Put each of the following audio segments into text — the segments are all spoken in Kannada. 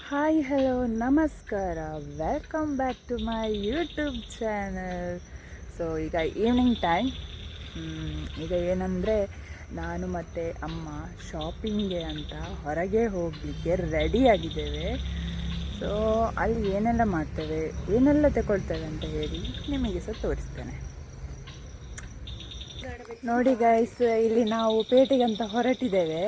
ಹಾಯ್ ಹಲೋ ನಮಸ್ಕಾರ, welcome back to my YouTube channel. So ಈಗ ಈವ್ನಿಂಗ್ ಟೈಮ್. ಈಗ ಏನಂದರೆ ನಾನು ಮತ್ತು ಅಮ್ಮ ಶಾಪಿಂಗ್ಗೆ ಅಂತ ಹೊರಗೆ ಹೋಗಲಿಕ್ಕೆ ರೆಡಿಯಾಗಿದ್ದೇವೆ. ಸೊ ಅಲ್ಲಿ ಏನೆಲ್ಲ ಮಾಡ್ತೇವೆ, ಏನೆಲ್ಲ ತಗೊಳ್ತೇವೆ ಅಂತ ಹೇಳಿ ನಿಮಗೆ ಸಹ ತೋರಿಸ್ತೇನೆ. ನೋಡಿ ಗೈಸ್, ಇಲ್ಲಿ ನಾವು ಪೇಟೆಗೆ ಅಂತ ಹೊರಟಿದ್ದೇವೆ.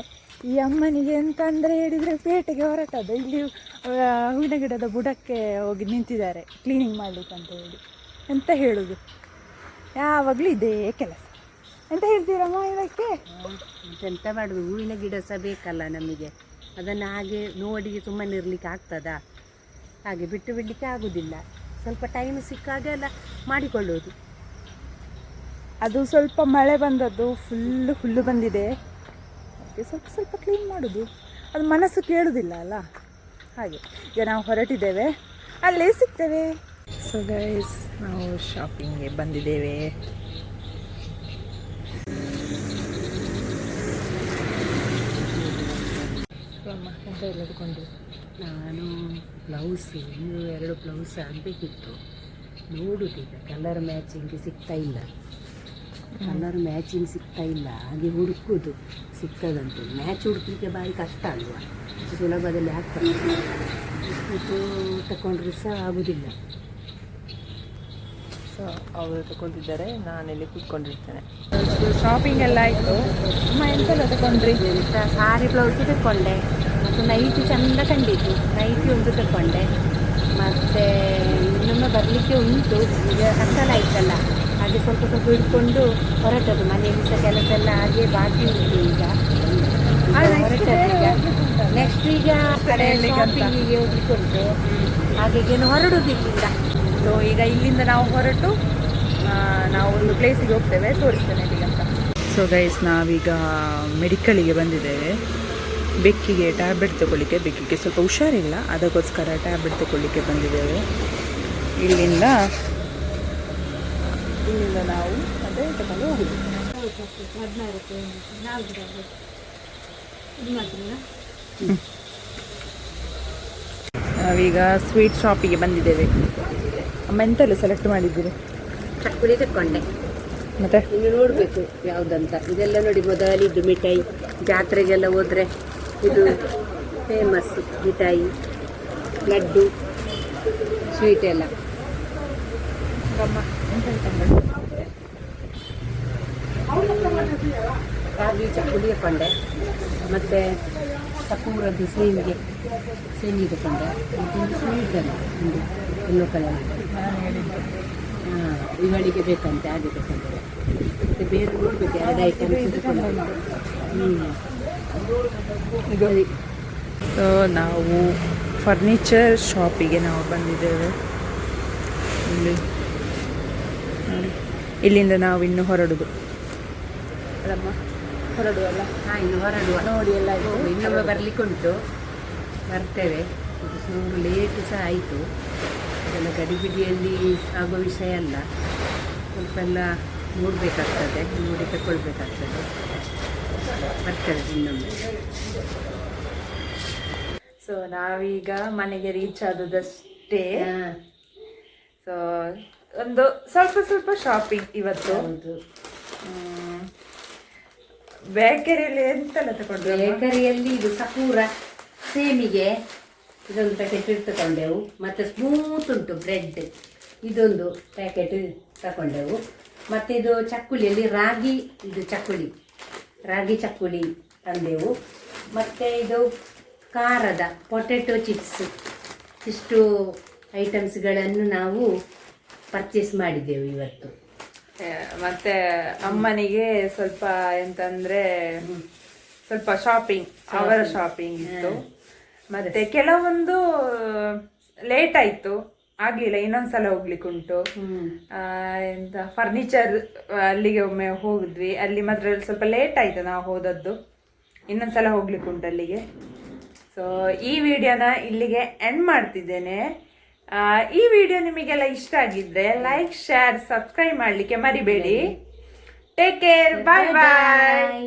ಈ ಅಮ್ಮನಿಗೆ ಎಂತ ಅಂದರೆ ಹೇಳಿದರೆ ಪೇಟೆಗೆ ಹೊರಟದ್ದು. ಇಲ್ಲಿ ಹೂವಿನ ಗಿಡದ ಬುಡಕ್ಕೆ ಹೋಗಿ ನಿಂತಿದ್ದಾರೆ ಕ್ಲೀನಿಂಗ್ ಮಾಡಲಿಕ್ಕೆ ಅಂತ ಹೇಳಿ. ಎಂತ ಹೇಳೋದು, ಯಾವಾಗಲೂ ಇದೇ ಕೆಲಸ. ಎಂತ ಹೇಳ್ತೀರಮ್ಮ ಇದಕ್ಕೆ? ಎಂತ ಮಾಡೋದು, ಹೂವಿನ ಗಿಡ ಸಹ ಬೇಕಲ್ಲ ನಮಗೆ. ಅದನ್ನು ಹಾಗೆ ನೋಡಿ ಸುಮ್ಮನೆ ಇರಲಿಕ್ಕೆ ಆಗ್ತದಾ? ಹಾಗೆ ಬಿಟ್ಟು ಬಿಡಲಿಕ್ಕೆ ಆಗೋದಿಲ್ಲ. ಸ್ವಲ್ಪ ಟೈಮ್ ಸಿಕ್ಕಾಗೆಲ್ಲ ಮಾಡಿಕೊಳ್ಳೋದು. ಅದು ಸ್ವಲ್ಪ ಮಳೆ ಬಂದದ್ದು, ಹುಲ್ಲು ಬಂದಿದೆ. ಅದಕ್ಕೆ ಸ್ವಲ್ಪ ಸ್ವಲ್ಪ ಕ್ಲೀನ್ ಮಾಡೋದು. ಅದು ಮನಸ್ಸು ಕೇಳುವುದಿಲ್ಲ ಅಲ್ಲ, ಹಾಗೆ. ಈಗ ನಾವು ಹೊರಟಿದ್ದೇವೆ, ಅಲ್ಲೇ ಸಿಗ್ತೇವೆ. ಸೊ ಗೈಸ್, ನಾವು ಶಾಪಿಂಗ್ಗೆ ಬಂದಿದ್ದೇವೆ. ಎಂತ ಎಲ್ಲ ತಗೊಂಡು ನಾನು ಬ್ಲೌಸು, 2 ಬ್ಲೌಸ್ ಆಗಬೇಕಿತ್ತು. ನೋಡುವುದಿಲ್ಲ, ಕಲರ್ ಮ್ಯಾಚಿಂಗ್ ಸಿಗ್ತಾ ಇಲ್ಲ. ಹಾಗೆ ಹುಡುಕೋದು ಸಿಗ್ತದಂತೆ. ಮ್ಯಾಚ್ ಹುಡುಕಲಿಕ್ಕೆ ಭಾರಿ ಕಷ್ಟ ಅಲ್ವಾ, ಸುಲಭದಲ್ಲಿ ಆಗ್ತದೆ. ಇದು ತಗೊಂಡ್ರೂ ಸಹ ಆಗೋದಿಲ್ಲ. ಸೊ ಅವರು ತಗೊಂಡಿದ್ದಾರೆ, ನಾನಿಲ್ಲಿ ಕೂತ್ಕೊಂಡಿರ್ತೇನೆ. ಶಾಪಿಂಗ್ ಎಲ್ಲ ಆಯಿತು. ಅಮ್ಮ ಎಂತೆಲ್ಲ ತಗೊಂಡ್ರಿ? ಎಂತ ಸಾರಿ ಬ್ಲೌಸು ತಗೊಂಡೆ, ಮತ್ತು ನೈಟಿ ಚೆಂದ ಕಂಡಿದ್ದು. ನೈಟಿ ಒಂದು ತಗೊಂಡೆ. ಮತ್ತು ಇನ್ನೊಮ್ಮೆ ಬರಲಿಕ್ಕೆ ಉಂಟು. ಈಗ ಕತ್ತಲ ಆಯ್ತಲ್ಲ, ಹಾಗೆ ಸ್ವಲ್ಪ ಸ್ವಲ್ಪ ಹಿಡ್ಕೊಂಡು ಹೊರಟದು. ಮನೆಯಲ್ಲಿ ಸಹ ಕೆಲಸ ಎಲ್ಲ ಹಾಗೆ ಬಾಕಿ ಉಂಟು. ಈಗ ಹೊರಟದು. ಈಗ ನೆಕ್ಸ್ಟ್ ಈಗ ಶಾಪಿಂಗಿಗೆ ಹೋಗ್ಲಿಕ್ಕೆ ಉಂಟು. ಹಾಗೆ ಹೊರಡುವುದಿಲ್ಲ. ಸೊ ಈಗ ಇಲ್ಲಿಂದ ನಾವು ಹೊರಟು ನಾವು ಒಂದು ಪ್ಲೇಸಿಗೆ ಹೋಗ್ತೇವೆ, ತೋರಿಸ್ತೇನೆ ಈಗ ಅಂತ. ಸೊ ಗೈಸ್, ನಾವೀಗ ಮೆಡಿಕಲಿಗೆ ಬಂದಿದ್ದೇವೆ. ಬೆಕ್ಕಿಗೆ ಟ್ಯಾಬ್ಲೆಟ್ ತಗೊಳ್ಳಿಕ್ಕೆ. ಬೆಕ್ಕಿಗೆ ಸ್ವಲ್ಪ ಹುಷಾರಿಲ್ಲ, ಅದಕ್ಕೋಸ್ಕರ ಟ್ಯಾಬ್ಲೆಟ್ ತಗೊಳ್ಳಿಕ್ಕೆ ಬಂದಿದ್ದೇವೆ. ಇಲ್ಲಿಂದ ನಾವು ಅದೇ ತಗೊಂಡು ಹೋಗುದು. ನಾವೀಗ ಸ್ವೀಟ್ ಶಾಪಿಗೆ ಬಂದಿದ್ದೇವೆ. ಅಮ್ಮ ಎಂತೆಲ್ಲ ಸೆಲೆಕ್ಟ್ ಮಾಡಿದ್ದೀರಿ? ಚಕ್ಕುಲಿ ತಗೊಂಡೆ. ಮತ್ತೆ ಇನ್ನು ನೋಡಬೇಕು ಯಾವುದಂತ. ಇದೆಲ್ಲ ನೋಡಿ, ಮೊದಲಿದ್ದು ಮಿಠಾಯಿ. ಜಾತ್ರೆಗೆಲ್ಲ ಹೋದರೆ ಇದು ಫೇಮಸ್ ಮಿಠಾಯಿ, ಲಡ್ಡು, ಸ್ವೀಟ್ ಎಲ್ಲ. ರಾಗಿ ಚಕ್ಕುಲಿ ತಗೊಂಡೆ. ಮತ್ತು ಸಪೂರದ್ದು ಸೇವಿಗೆ ತಗೊಂಡೆ. ಮತ್ತೊಂದು ಸ್ವೀಟ್ ಅಲ್ಲ, ಒಂದು ಎಲ್ಲೋ ಕಲರ್. ಇವಳಿಗೆ ಬೇಕಂತೆ, ಹಾಗೆ ತಗೊಂಡೆ. ಮತ್ತು ಬೇರೆ ನೋಡಬೇಕು 2 ಐಟಮ್ಸ್ ತಗೊಂಡೆ. ಸೊ ನಾವು ಫರ್ನಿಚರ್ ಶಾಪಿಗೆ ನಾವು ಬಂದಿದ್ದೇವೆ. ಇಲ್ಲಿಂದ ನಾವು ಇನ್ನು ಹೊರಡುದು ಅಲ್ಲಮ್ಮ, ಹೊರಡುವಲ್ಲ? ಇನ್ನು ಹೊರಡುವ. ನೋಡಿ ಎಲ್ಲ ಇನ್ನೊಮ್ಮೆ ಬರಲಿಕ್ಕೆ ಉಂಟು, ಬರ್ತೇವೆ. ಇದು ಸ್ವಲ್ಪ ಲೇಟ್ ಸಹ ಆಯಿತು. ಇದೆಲ್ಲ ಗಡಿಬಿಡಿಯಲ್ಲಿ ಆಗುವ ವಿಷಯ ಅಲ್ಲ. ಸ್ವಲ್ಪ ಎಲ್ಲ ನೋಡಬೇಕಾಗ್ತದೆ, ನೋಡಿ ತಗೊಳ್ಬೇಕಾಗ್ತದೆ. ಬರ್ತೇವೆ ಇನ್ನೊಮ್ಮೆ. ಸೊ ನಾವೀಗ ಮನೆಗೆ ರೀಚ್ ಆದದಷ್ಟೇ. ಸೊ ಒಂದು ಸ್ವಲ್ಪ ಶಾಪಿಂಗ್ ಇವತ್ತು. ಬೇಕರಿಯಲ್ಲಿ ಎಂತೆಲ್ಲ ತಗೊಂಡ್ರು? ಬೇಕರಿಯಲ್ಲಿ ಇದು ಸಪೂರ ಸೇಮಿಗೆ ಇದೊಂದು ಪ್ಯಾಕೆಟ್ ತಗೊಂಡೆವು. ಮತ್ತು ಸ್ಮೂತ್ ಉಂಟು ಬ್ರೆಡ್, ಇದೊಂದು ಪ್ಯಾಕೆಟ್ ತಗೊಂಡೆವು. ಮತ್ತು ಇದು ಚಕ್ಕುಲಿಯಲ್ಲಿ ರಾಗಿ ಚಕ್ಕುಲಿ ತಂದೆವು. ಮತ್ತು ಇದು ಖಾರದ ಪೊಟೆಟೊ ಚಿಪ್ಸ್. ಇಷ್ಟು ಐಟಮ್ಸ್ಗಳನ್ನು ನಾವು ಪರ್ಚೇಸ್ ಮಾಡಿದ್ದೆವು ಇವತ್ತು. ಮತ್ತೆ ಅಮ್ಮನಿಗೆ ಸ್ವಲ್ಪ ಎಂತಂದ್ರೆ ಸ್ವಲ್ಪ ಅವರ ಶಾಪಿಂಗ್ ಇತ್ತು. ಮತ್ತೆ ಕೆಲವೊಂದು ಲೇಟ್ ಆಯ್ತು, ಆಗ್ಲಿಲ್ಲ. ಇನ್ನೊಂದ್ಸಲ ಹೋಗ್ಲಿಕ್ಕೆ ಉಂಟು. ಎಂತ ಫರ್ನಿಚರ್ ಅಲ್ಲಿಗೆ ಒಮ್ಮೆ ಹೋಗಿದ್ವಿ, ಅಲ್ಲಿ ಮಾತ್ರ ಸ್ವಲ್ಪ ಲೇಟ್ ಆಯ್ತು ನಾವು ಹೋದದ್ದು. ಇನ್ನೊಂದ್ಸಲ ಹೋಗ್ಲಿಕ್ಕೆ ಉಂಟು ಅಲ್ಲಿಗೆ. ಸೊ ಈ ವಿಡಿಯೋನ ಇಲ್ಲಿಗೆ ಎಂಡ್ ಮಾಡ್ತಿದ್ದೇನೆ. ಈ ವಿಡಿಯೋ ನಿಮಗೆಲ್ಲ ಇಷ್ಟ ಆಗಿದ್ರೆ ಲೈಕ್, ಶೇರ್, ಸಬ್ಸ್ಕ್ರೈಬ್ ಮಾಡಲಿಕ್ಕೆ ಮರಿಬೇಡಿ. ಟೇಕ್ ಕೇರ್, ಬಾಯ್ ಬಾಯ್.